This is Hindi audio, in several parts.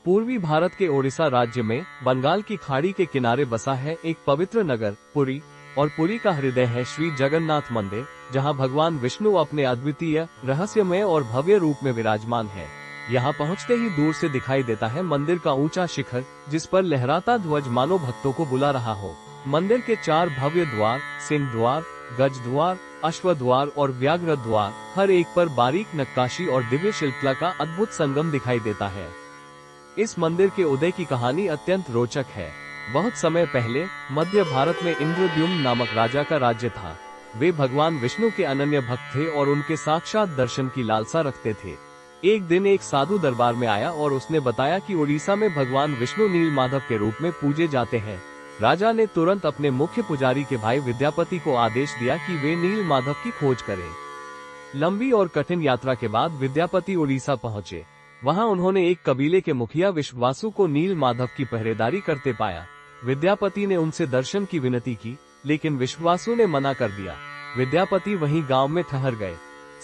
पूर्वी भारत के ओडिशा राज्य में बंगाल की खाड़ी के किनारे बसा है एक पवित्र नगर पुरी, और पुरी का हृदय है श्री जगन्नाथ मंदिर, जहां भगवान विष्णु अपने अद्वितीय, रहस्यमय और भव्य रूप में विराजमान है। यहां पहुंचते ही दूर से दिखाई देता है मंदिर का ऊंचा शिखर, जिस पर लहराता ध्वज मानो भक्तों को बुला रहा हो। मंदिर के 4 भव्य द्वार, सिंह द्वार, गज द्वार, अश्व द्वार और व्याघ्र द्वार, हर एक पर बारीक नक्काशी और दिव्य शिल्पकला का अद्भुत संगम दिखाई देता है। इस मंदिर के उदय की कहानी अत्यंत रोचक है। बहुत समय पहले मध्य भारत में इंद्रद्युम्न नामक राजा का राज्य था। वे भगवान विष्णु के अनन्य भक्त थे और उनके साक्षात दर्शन की लालसा रखते थे। एक दिन एक साधु दरबार में आया और उसने बताया कि उड़ीसा में भगवान विष्णु नील माधव के रूप में पूजे जाते हैं। राजा ने तुरंत अपने मुख्य पुजारी के भाई विद्यापति को आदेश दिया कि वे नील माधव की खोज करें। लंबी और कठिन यात्रा के बाद विद्यापति उड़ीसा पहुंचे। वहां उन्होंने एक कबीले के मुखिया विश्वासु को नील माधव की पहरेदारी करते पाया। विद्यापति ने उनसे दर्शन की विनती की, लेकिन विश्वासु ने मना कर दिया। विद्यापति वहीं गांव में ठहर गए।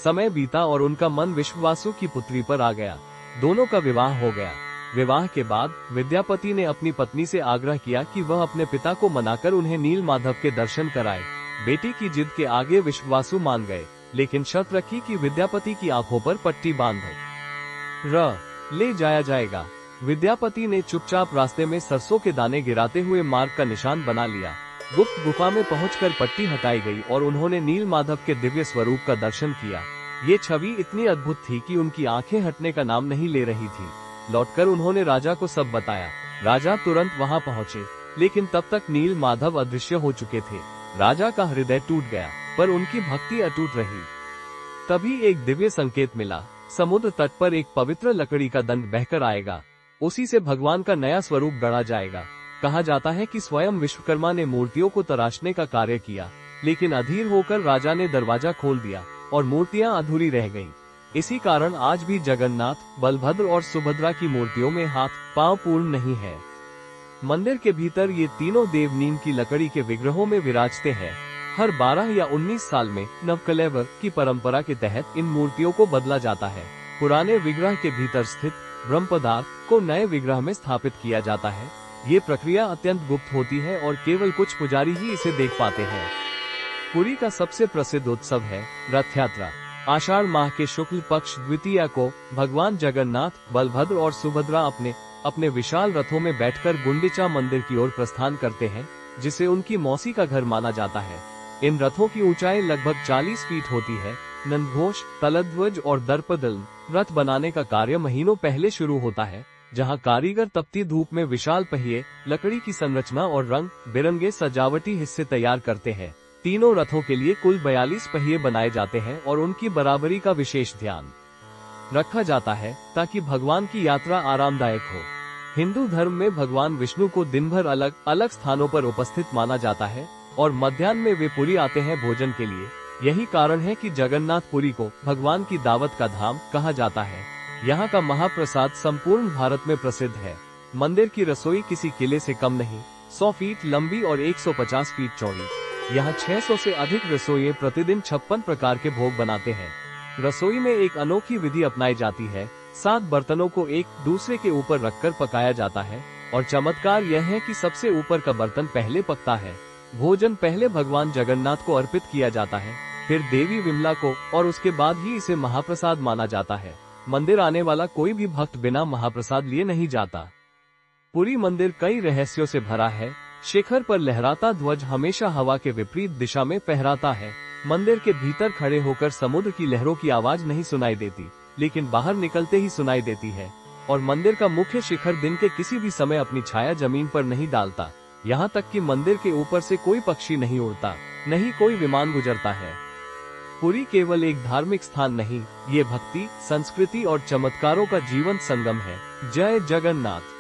समय बीता और उनका मन विश्वासु की पुत्री पर आ गया। दोनों का विवाह हो गया। विवाह के बाद विद्यापति ने अपनी पत्नी से आग्रह किया कि वह अपने पिता को मनाकर उन्हें नील माधव के दर्शन कराए। बेटी की जिद के आगे विश्वासु मान गए, लेकिन शर्त रखी कि विद्यापति की आंखों पर पट्टी बांध ले जाया जाएगा। विद्यापति ने चुपचाप रास्ते में सरसों के दाने गिराते हुए मार्ग का निशान बना लिया। गुप्त गुफा में पहुंचकर पट्टी हटाई गई और उन्होंने नील माधव के दिव्य स्वरूप का दर्शन किया। ये छवि इतनी अद्भुत थी कि उनकी आंखें हटने का नाम नहीं ले रही थी। लौटकर उन्होंने राजा को सब बताया। राजा तुरंत वहां पहुंचे, लेकिन तब तक नील माधव अदृश्य हो चुके थे। राजा का हृदय टूट गया, पर उनकी भक्ति अटूट रही। तभी एक दिव्य संकेत मिला। समुद्र तट पर एक पवित्र लकड़ी का दंड बहकर आएगा। उसी से भगवान का नया स्वरूप गढ़ा जाएगा। कहा जाता है कि स्वयं विश्वकर्मा ने मूर्तियों को तराशने का कार्य किया, लेकिन अधीर होकर राजा ने दरवाजा खोल दिया और मूर्तियां अधूरी रह गईं। इसी कारण आज भी जगन्नाथ, बलभद्र और सुभद्रा की मूर्तियों में हाथ पांव पूर्ण नहीं है। मंदिर के भीतर ये तीनों देव नीम की लकड़ी के विग्रहों में विराजते हैं। हर 12 या 19 साल में नवकलेवर की परंपरा के तहत इन मूर्तियों को बदला जाता है। पुराने विग्रह के भीतर स्थित ब्रह्म पदार्थ को नए विग्रह में स्थापित किया जाता है। ये प्रक्रिया अत्यंत गुप्त होती है और केवल कुछ पुजारी ही इसे देख पाते हैं। पुरी का सबसे प्रसिद्ध उत्सव है रथ यात्रा। आषाढ़ माह के शुक्ल पक्ष द्वितीया को भगवान जगन्नाथ, बलभद्र और सुभद्रा अपने विशाल रथों में बैठकर गुंडिचा मंदिर की ओर प्रस्थान करते हैं, जिसे उनकी मौसी का घर माना जाता है। इन रथों की ऊंचाई लगभग 40 फीट होती है। नंदघोष, तलध्वज और दर्पदल रथ बनाने का कार्य महीनों पहले शुरू होता है, जहां कारीगर तपती धूप में विशाल पहिए, लकड़ी की संरचना और रंग बिरंगे सजावटी हिस्से तैयार करते हैं। तीनों रथों के लिए कुल 42 पहिए बनाए जाते हैं और उनकी बराबरी का विशेष ध्यान रखा जाता है, ताकि भगवान की यात्रा आरामदायक हो। हिंदू धर्म में भगवान विष्णु को दिन भर अलग अलग स्थानों पर उपस्थित माना जाता है और मध्याह्न में वे पुरी आते हैं भोजन के लिए। यही कारण है कि जगन्नाथपुरी को भगवान की दावत का धाम कहा जाता है। यहाँ का महाप्रसाद संपूर्ण भारत में प्रसिद्ध है। मंदिर की रसोई किसी किले से कम नहीं, 100 फीट लंबी और 150 फीट चौड़ी। यहाँ 600 से अधिक रसोइये प्रतिदिन 56 प्रकार के भोग बनाते हैं। रसोई में एक अनोखी विधि अपनाई जाती है। 7 बर्तनों को एक दूसरे के ऊपर रखकर पकाया जाता है, और चमत्कार यह है कि सबसे ऊपर का बर्तन पहले पकता है। भोजन पहले भगवान जगन्नाथ को अर्पित किया जाता है, फिर देवी विमला को, और उसके बाद ही इसे महाप्रसाद माना जाता है। मंदिर आने वाला कोई भी भक्त बिना महाप्रसाद लिए नहीं जाता। पुरी मंदिर कई रहस्यों से भरा है। शिखर पर लहराता ध्वज हमेशा हवा के विपरीत दिशा में फहराता है। मंदिर के भीतर खड़े होकर समुद्र की लहरों की आवाज नहीं सुनाई देती, लेकिन बाहर निकलते ही सुनाई देती है। और मंदिर का मुख्य शिखर दिन के किसी भी समय अपनी छाया जमीन पर नहीं डालता। यहाँ तक कि मंदिर के ऊपर से कोई पक्षी नहीं उड़ता, नहीं कोई विमान गुजरता है। पुरी केवल एक धार्मिक स्थान नहीं, ये भक्ति, संस्कृति और चमत्कारों का जीवंत संगम है। जय जगन्नाथ।